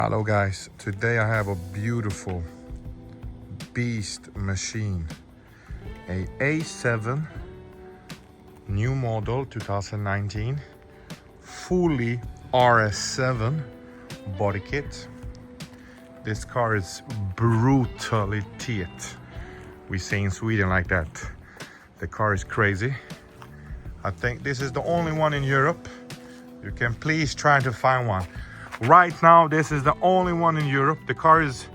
Hello guys, today I have a beautiful beast machine, a A7 new model 2019 fully RS7 body kit. This car is brutalitet, we say in Sweden like that. The car is crazy. I think this is the only one in Europe. You can please try to find one. Right now, this is the only one in Europe. The car is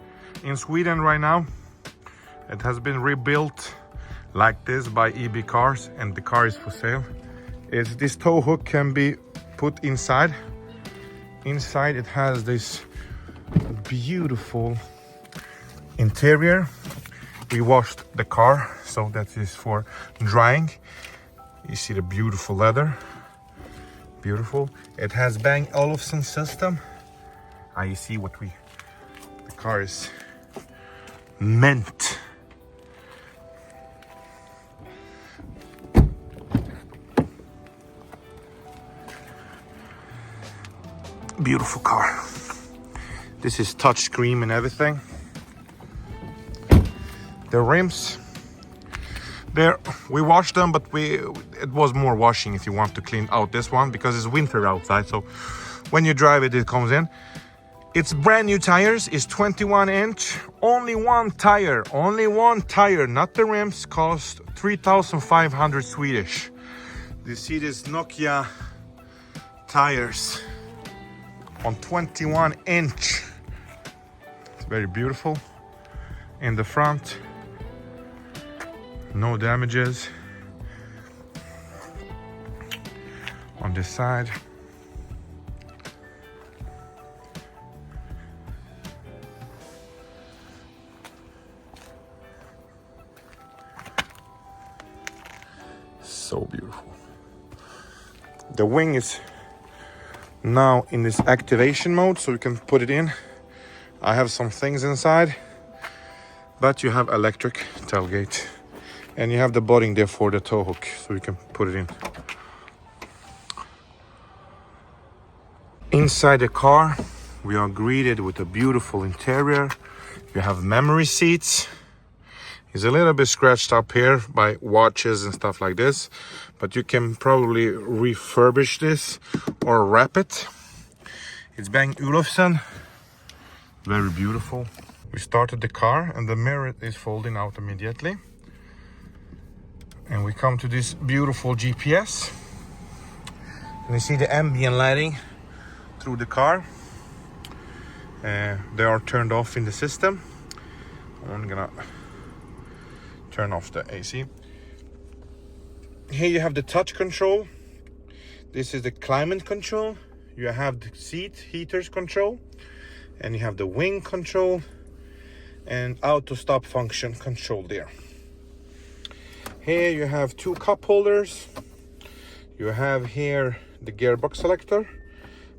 in Sweden right now. It has been rebuilt like this by Ebcars, and the car is for sale. This tow hook can be put inside. Inside it has this beautiful interior. We washed the car, so that is for drying. You see the beautiful leather. Beautiful. It has Bang Olufsen system. You see what the car is meant. Beautiful car. This is touchscreen and everything. The rims, there we washed them, but it was more washing if you want to clean out this one because it's winter outside. So when you drive it, it comes in. It's brand new tires. It's 21 inch. Only one tire, not the rims. Cost 3,500 Swedish. You see this Nokia tires on 21 inch. It's very beautiful. In the front, no damages. On this side, so beautiful. The wing is now in this activation mode, so you can put it in. I have some things inside, but you have electric tailgate, and you have the button there for the tow hook, so you can put it in. Inside the car, we are greeted with a beautiful interior. You have memory seats. It's a little bit scratched up here by watches and stuff like this, but you can probably refurbish this or wrap it. It's Bang Olufsen. Very beautiful. We started the car and the mirror is folding out immediately. And we come to this beautiful GPS. And you see the ambient lighting through the car. They are turned off in the system. I'm gonna turn off the AC. Here you have the touch control. This is the climate control. You have the seat heaters control. And you have the wing control. And auto stop function control there. Here you have two cup holders. You have here the gearbox selector,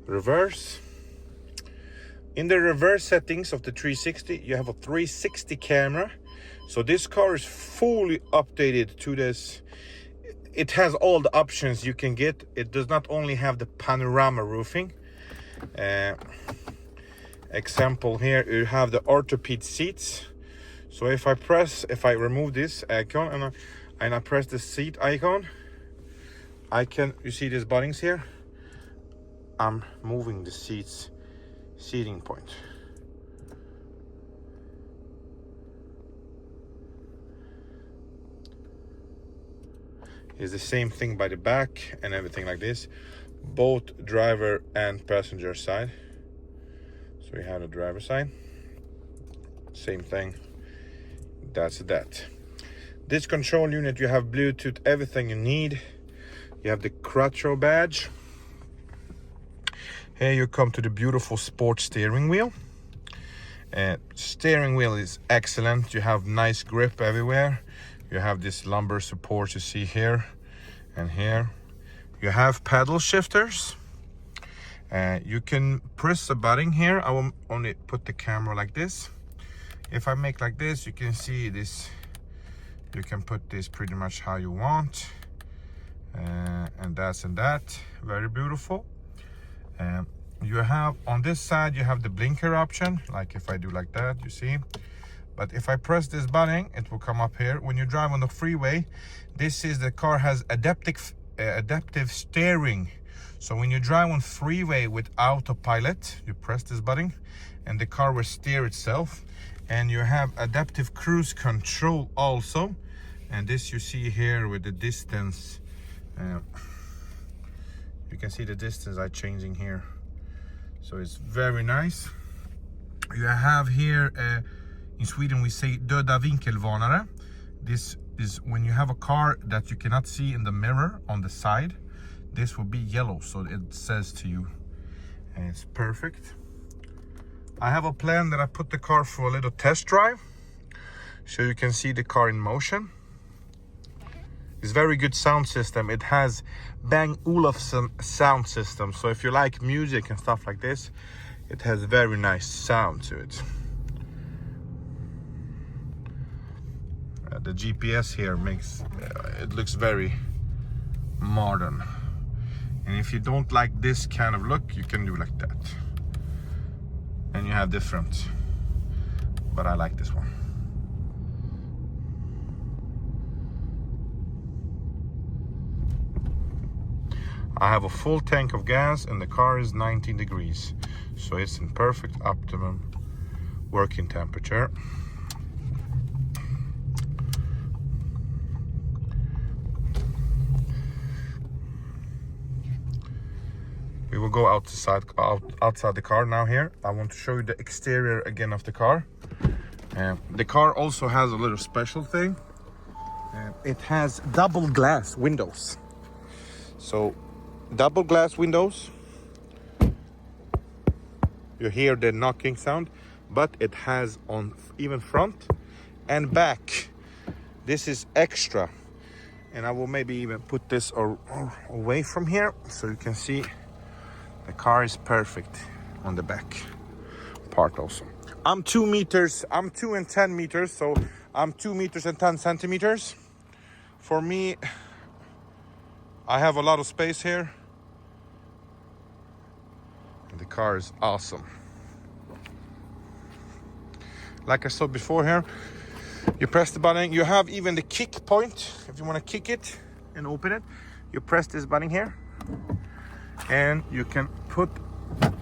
reverse. In the reverse settings of the 360, you have a 360 camera. So this car is fully updated to this. It has all the options you can get. It does not only have the panorama roofing. Example here, you have the orthopedic seats. So if I remove this icon and I press the seat icon, you see these buttons here? I'm moving the seating point. It's the same thing by the back and everything like this, both driver and passenger side. So we have the driver side, same thing. That's that. This control unit, you have Bluetooth, everything you need. You have the Quattro badge. Here you come to the beautiful sport steering wheel. Steering wheel is excellent. You have nice grip everywhere. You have this lumbar support you see here and here. You have paddle shifters. You can press a button here. I will only put the camera like this. If I make like this, you can see this. You can put this pretty much how you want. And that. Very beautiful. You have on this side, you have the blinker option, like if I do like that, you see. But if I press this button, it will come up here. When you drive on the freeway, the car has adaptive steering. So when you drive on freeway with autopilot, you press this button and the car will steer itself. And you have adaptive cruise control also. And this you see here with the distance. You can see the distance I'm changing here. So it's very nice. You have here, in Sweden we say döda vinkelvarnare. This is when you have a car that you cannot see in the mirror on the side. This will be yellow, so it says to you. And it's perfect. I have a plan that I put the car for a little test drive, so you can see the car in motion. It's very good sound system. It has Bang Olufsen sound system. So if you like music and stuff like this, it has very nice sound to it. The GPS here makes it looks very modern. And if you don't like this kind of look, you can do like that. And you have different, but I like this one. I have a full tank of gas and the car is 19 degrees. So it's in perfect optimum working temperature. We will go outside the car now here. I want to show you the exterior again of the car. The car also has a little special thing. It has double glass windows. So double glass windows. You hear the knocking sound, but it has on even front and back. This is extra. And I will maybe even put this away from here so you can see the car is perfect on the back part also. I'm 2 meters, I'm 2 and 10 meters, so I'm 2 meters and 10 centimeters. For me, I have a lot of space here. And the car is awesome. Like I said before here, you press the button, you have even the kick point. If you want to kick it and open it, you press this button here. And you can put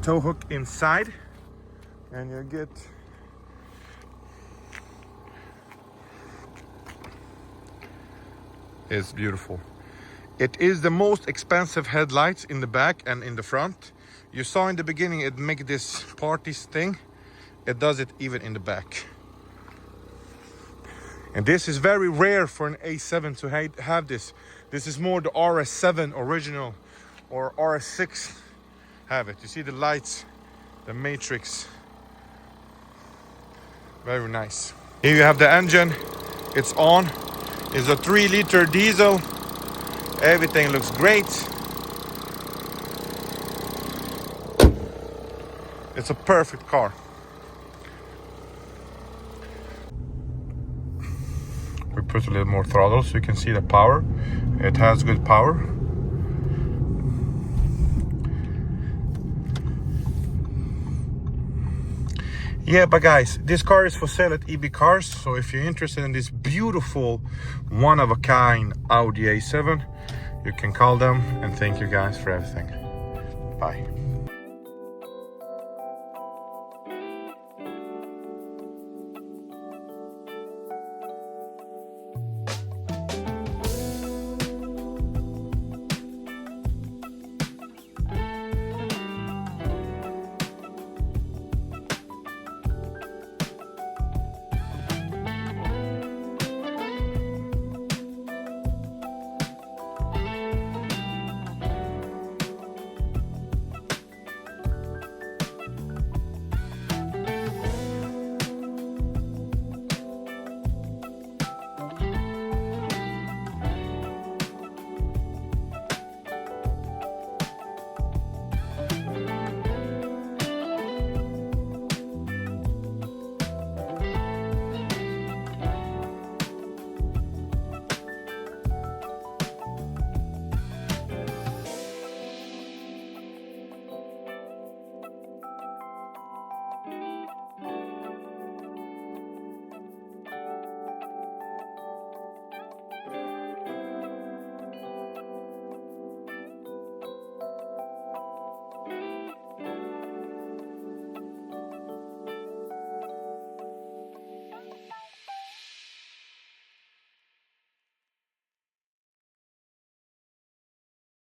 tow hook inside and you get it's beautiful. It is the most expensive headlights in the back and in the front. You saw in the beginning it make this party thing. It does it even in the back. And this is very rare for an A7 to have this. This is more the RS7 original or RS6 have it. You see the lights, the matrix. Very nice. Here you have the engine. It's on. It's a 3-liter diesel. Everything looks great. It's a perfect car. We put a little more throttle so you can see the power. It has good power. Yeah, but guys, this car is for sale at Ebcars. So if you're interested in this beautiful, one-of-a-kind Audi A7, you can call them. And thank you guys for everything. Bye.